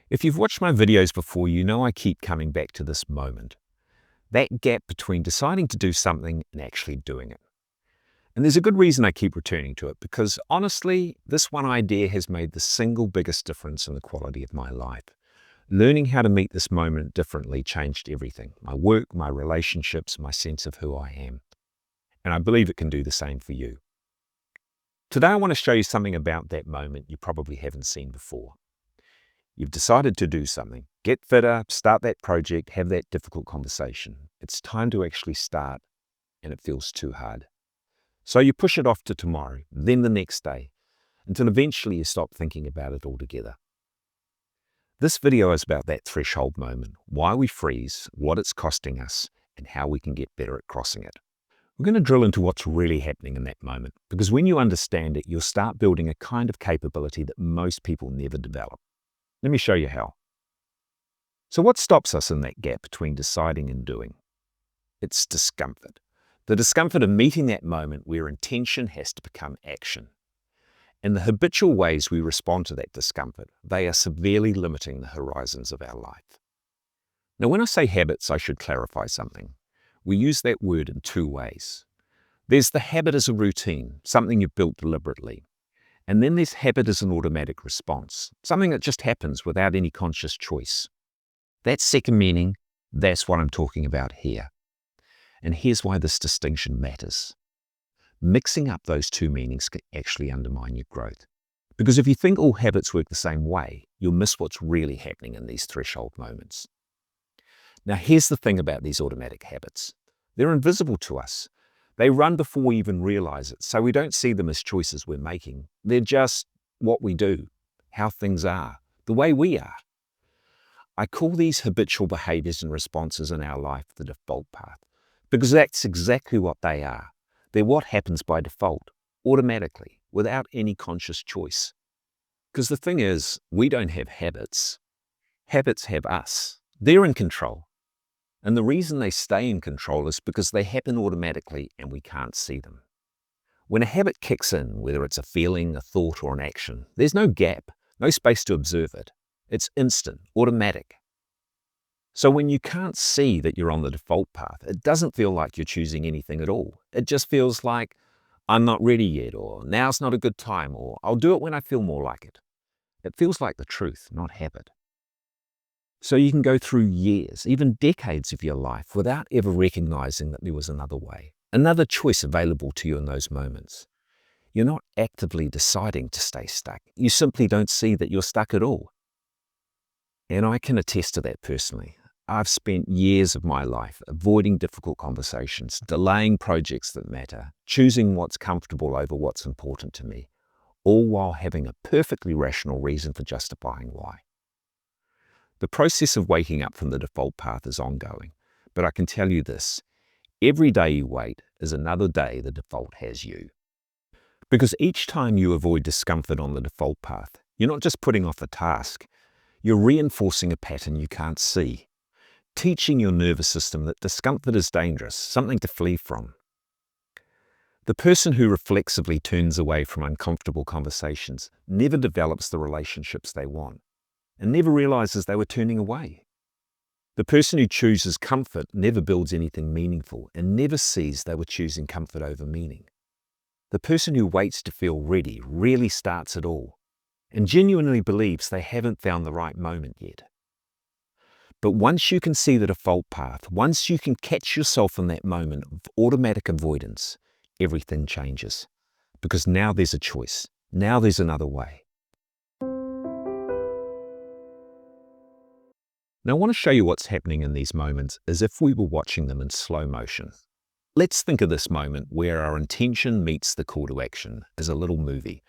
If you've watched my videos before, you know I keep coming back to this moment. That gap between deciding to do something and actually doing it. And there's a good reason I keep returning to it, because honestly, this one idea has made the single biggest difference in the quality of my life. Learning how to meet this moment differently changed everything. My work, my relationships, my sense of who I am. And I believe it can do the same for you. Today I want to show you something about that moment you probably haven't seen before. You've decided to do something. Get fitter, start that project, have that difficult conversation. It's time to actually start, and it feels too hard. So you push it off to tomorrow, then the next day, until eventually you stop thinking about it altogether. This video is about that threshold moment, why we freeze, what it's costing us, and how we can get better at crossing it. We're going to drill into what's really happening in that moment, because when you understand it, you'll start building a kind of capability that most people never develop. Let me show you how. So what stops us in that gap between deciding and doing? It's discomfort. The discomfort of meeting that moment where intention has to become action. And the habitual ways we respond to that discomfort, they are severely limiting the horizons of our life. Now, when I say habits, I should clarify something. We use that word in two ways. There's the habit as a routine, something you've built deliberately. And then there's habit as an automatic response, something that just happens without any conscious choice. That second meaning, that's what I'm talking about here. And here's why this distinction matters. Mixing up those two meanings can actually undermine your growth. Because if you think all habits work the same way, you'll miss what's really happening in these threshold moments. Now, here's the thing about these automatic habits. They're invisible to us. They run before we even realize it, so we don't see them as choices we're making. They're just what we do, how things are, the way we are. I call these habitual behaviors and responses in our life the default path, because that's exactly what they are. They're what happens by default, automatically, without any conscious choice. Because the thing is, we don't have habits. Habits have us. They're in control. And the reason they stay in control is because they happen automatically and we can't see them. When a habit kicks in, whether it's a feeling, a thought, or an action, there's no gap, no space to observe it. It's instant, automatic. So when you can't see that you're on the default path, it doesn't feel like you're choosing anything at all. It just feels like, I'm not ready yet, or now's not a good time, or I'll do it when I feel more like it. It feels like the truth, not habit. So you can go through years, even decades of your life without ever recognizing that there was another way, another choice available to you in those moments. You're not actively deciding to stay stuck. You simply don't see that you're stuck at all. And I can attest to that personally. I've spent years of my life avoiding difficult conversations, delaying projects that matter, choosing what's comfortable over what's important to me, all while having a perfectly rational reason for justifying why. The process of waking up from the default path is ongoing, but I can tell you this, every day you wait is another day the default has you. Because each time you avoid discomfort on the default path, you're not just putting off a task, you're reinforcing a pattern you can't see, teaching your nervous system that discomfort is dangerous, something to flee from. The person who reflexively turns away from uncomfortable conversations never develops the relationships they want, and never realizes they were turning away. The person who chooses comfort never builds anything meaningful and never sees they were choosing comfort over meaning. The person who waits to feel ready rarely starts at all and genuinely believes they haven't found the right moment yet. But once you can see the default path, once you can catch yourself in that moment of automatic avoidance, everything changes. Because now there's a choice. Now there's another way. Now I want to show you what's happening in these moments as if we were watching them in slow motion. Let's think of this moment where our intention meets the call to action as a little movie.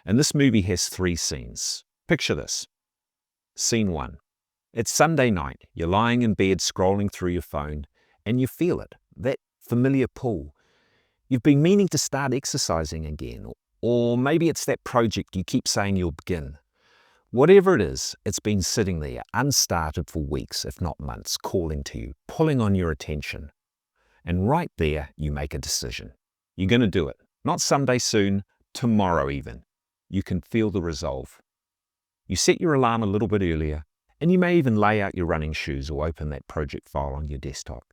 And this movie has 3 scenes. Picture this. Scene 1. It's Sunday night. You're lying in bed scrolling through your phone and you feel it, that familiar pull. You've been meaning to start exercising again, or maybe it's that project you keep saying you'll begin. Whatever it is, it's been sitting there, unstarted for weeks, if not months, calling to you, pulling on your attention. And right there, you make a decision. You're going to do it. Not someday soon, tomorrow even. You can feel the resolve. You set your alarm a little bit earlier, and you may even lay out your running shoes or open that project file on your desktop.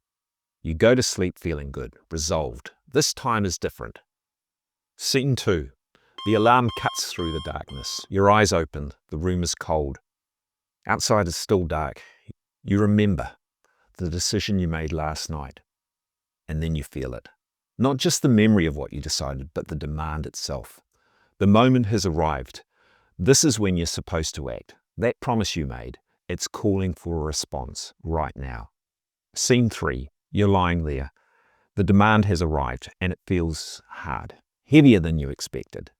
You go to sleep feeling good, resolved. This time is different. Scene 2. The alarm cuts through the darkness. Your eyes open. The room is cold. Outside is still dark. You remember the decision you made last night, and then you feel it. Not just the memory of what you decided, but the demand itself. The moment has arrived. This is when you're supposed to act. That promise you made, it's calling for a response right now. Scene 3. You're lying there. The demand has arrived, and it feels hard, heavier than you expected.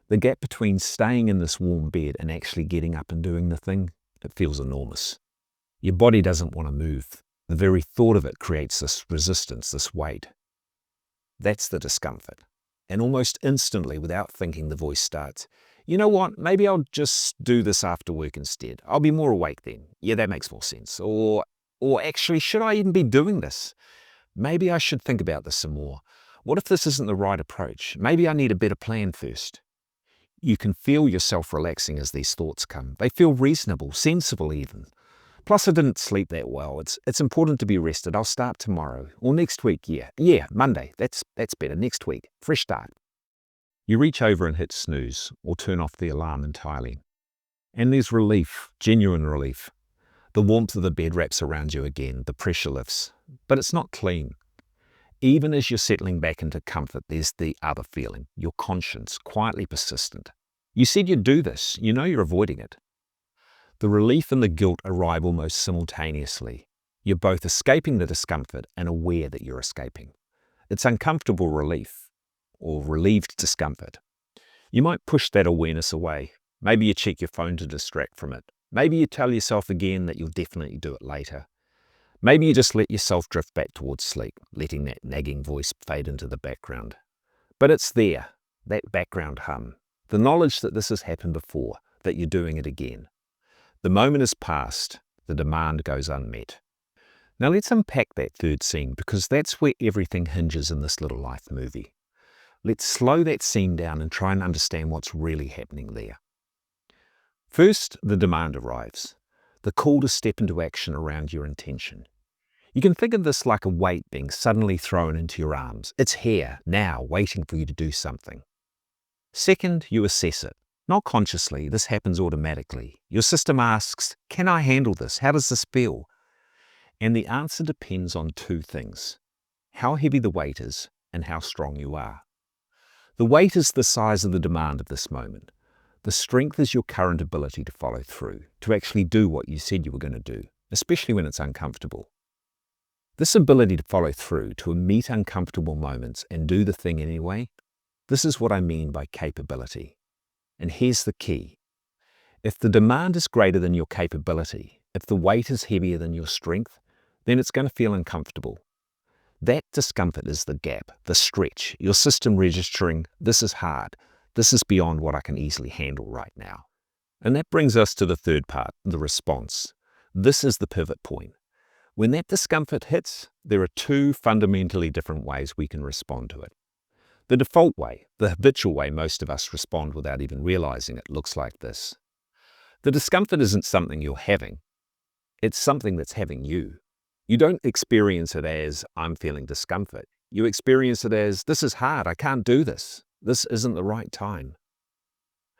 The gap between staying in this warm bed and actually getting up and doing the thing, it feels enormous. Your body doesn't want to move. The very thought of it creates this resistance, this weight. That's the discomfort. And almost instantly, without thinking, the voice starts, you know what, maybe I'll just do this after work instead. I'll be more awake then. Yeah, that makes more sense. Or actually, should I even be doing this? Maybe I should think about this some more. What if this isn't the right approach? Maybe I need a better plan first. You can feel yourself relaxing as these thoughts come. They feel reasonable, sensible even. Plus, I didn't sleep that well. It's important to be rested. I'll start tomorrow. Or next week, yeah, Monday. That's better. Next week. Fresh start. You reach over and hit snooze, or turn off the alarm entirely. And there's relief, genuine relief. The warmth of the bed wraps around you again. The pressure lifts. But it's not clean. Even as you're settling back into comfort, there's the other feeling, your conscience, quietly persistent. You said you'd do this. You know you're avoiding it. The relief and the guilt arrive almost simultaneously. You're both escaping the discomfort and aware that you're escaping. It's uncomfortable relief, or relieved discomfort. You might push that awareness away. Maybe you check your phone to distract from it. Maybe you tell yourself again that you'll definitely do it later. Maybe you just let yourself drift back towards sleep, letting that nagging voice fade into the background. But it's there, that background hum, the knowledge that this has happened before, that you're doing it again. The moment is past, the demand goes unmet. Now let's unpack that third scene, because that's where everything hinges in this little life movie. Let's slow that scene down and try and understand what's really happening there. First, the demand arrives, the call to step into action around your intention. You can think of this like a weight being suddenly thrown into your arms. It's here, now, waiting for you to do something. Second, you assess it. Not consciously, this happens automatically. Your system asks, can I handle this? How does this feel? And the answer depends on two things: how heavy the weight is and how strong you are. The weight is the size of the demand of this moment. The strength is your current ability to follow through, to actually do what you said you were going to do, especially when it's uncomfortable. This ability to follow through, to meet uncomfortable moments and do the thing anyway, this is what I mean by capability. And here's the key. If the demand is greater than your capability, if the weight is heavier than your strength, then it's going to feel uncomfortable. That discomfort is the gap, the stretch, your system registering, this is hard, this is beyond what I can easily handle right now. And that brings us to the third part, the response. This is the pivot point. When that discomfort hits, there are two fundamentally different ways we can respond to it. The default way, the habitual way most of us respond without even realizing it, looks like this. The discomfort isn't something you're having, it's something that's having you. You don't experience it as, I'm feeling discomfort. You experience it as, this is hard, I can't do this. This isn't the right time.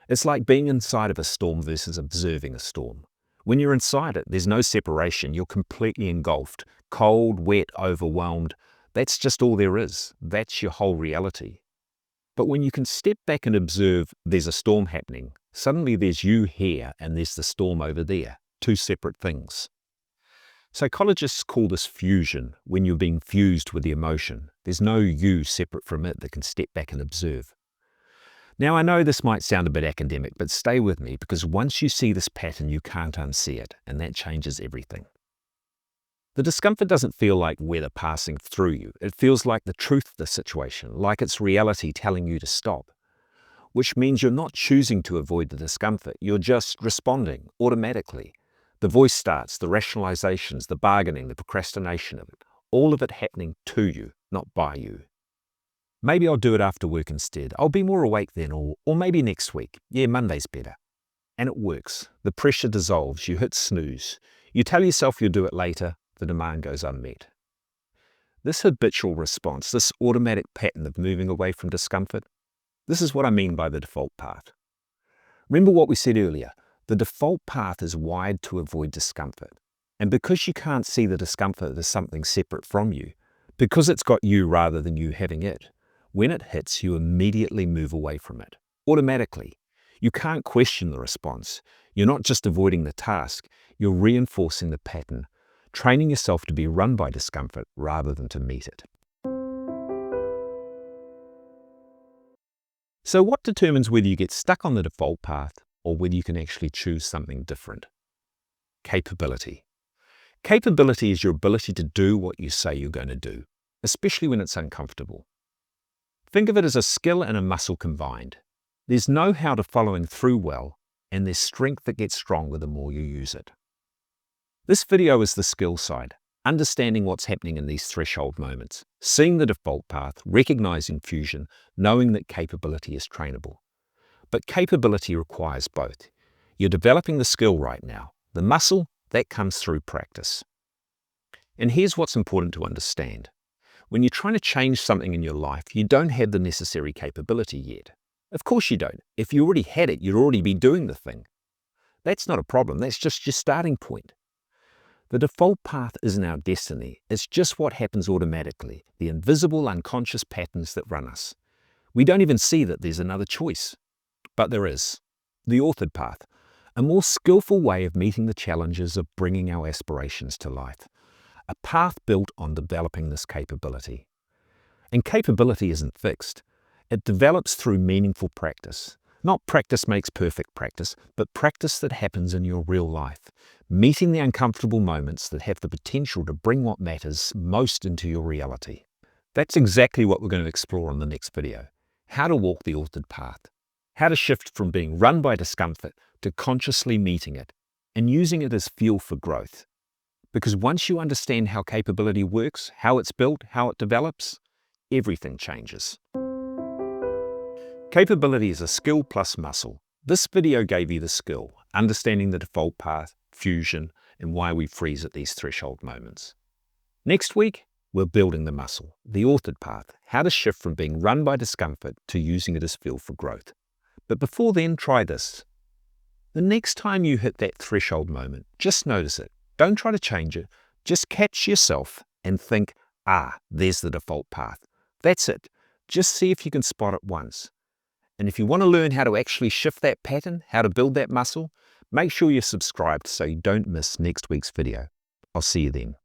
It's like being inside of a storm versus observing a storm. When you're inside it, there's no separation. You're completely engulfed, cold, wet, overwhelmed. That's just all there is. That's your whole reality. But when you can step back and observe there's a storm happening, suddenly there's you here and there's the storm over there, two separate things. Psychologists call this fusion, when you're being fused with the emotion. There's no you separate from it that can step back and observe. Now I know this might sound a bit academic, but stay with me, because once you see this pattern you can't unsee it, and that changes everything. The discomfort doesn't feel like weather passing through you. It feels like the truth of the situation, like it's reality telling you to stop. Which means you're not choosing to avoid the discomfort, you're just responding automatically. The voice starts, the rationalizations, the bargaining, the procrastination of it, all of it happening to you, not by you. Maybe I'll do it after work instead. I'll be more awake then, or maybe next week. Yeah, Monday's better. And it works. The pressure dissolves. You hit snooze. You tell yourself you'll do it later. The demand goes unmet. This habitual response, this automatic pattern of moving away from discomfort, this is what I mean by the default path. Remember what we said earlier. The default path is wired to avoid discomfort. And because you can't see the discomfort as something separate from you, because it's got you rather than you having it, when it hits, you immediately move away from it. Automatically. You can't question the response. You're not just avoiding the task, you're reinforcing the pattern, training yourself to be run by discomfort rather than to meet it. So what determines whether you get stuck on the default path or whether you can actually choose something different? Capability. Capability is your ability to do what you say you're going to do, especially when it's uncomfortable. Think of it as a skill and a muscle combined. There's know-how to following through well, and there's strength that gets stronger the more you use it. This video is the skill side, understanding what's happening in these threshold moments, seeing the default path, recognizing fusion, knowing that capability is trainable. But capability requires both. You're developing the skill right now. The muscle, that comes through practice. And here's what's important to understand. When you're trying to change something in your life, you don't have the necessary capability yet. Of course you don't. If you already had it, you'd already be doing the thing. That's not a problem. That's just your starting point. The default path isn't our destiny. It's just what happens automatically, the invisible, unconscious patterns that run us. We don't even see that there's another choice. But there is. The authored path, a more skillful way of meeting the challenges of bringing our aspirations to life. A path built on developing this capability. And capability isn't fixed. It develops through meaningful practice. Not practice makes perfect practice, but practice that happens in your real life, meeting the uncomfortable moments that have the potential to bring what matters most into your reality. That's exactly what we're going to explore in the next video. How to walk the authored path. How to shift from being run by discomfort to consciously meeting it and using it as fuel for growth. Because once you understand how capability works, how it's built, how it develops, everything changes. Capability is a skill plus muscle. This video gave you the skill, understanding the default path, fusion, and why we freeze at these threshold moments. Next week, we're building the muscle, the authored path, how to shift from being run by discomfort to using it as fuel for growth. But before then, try this. The next time you hit that threshold moment, just notice it. Don't try to change it. Just catch yourself and think, there's the default path. That's it. Just see if you can spot it once. And if you want to learn how to actually shift that pattern, how to build that muscle, make sure you're subscribed so you don't miss next week's video. I'll see you then.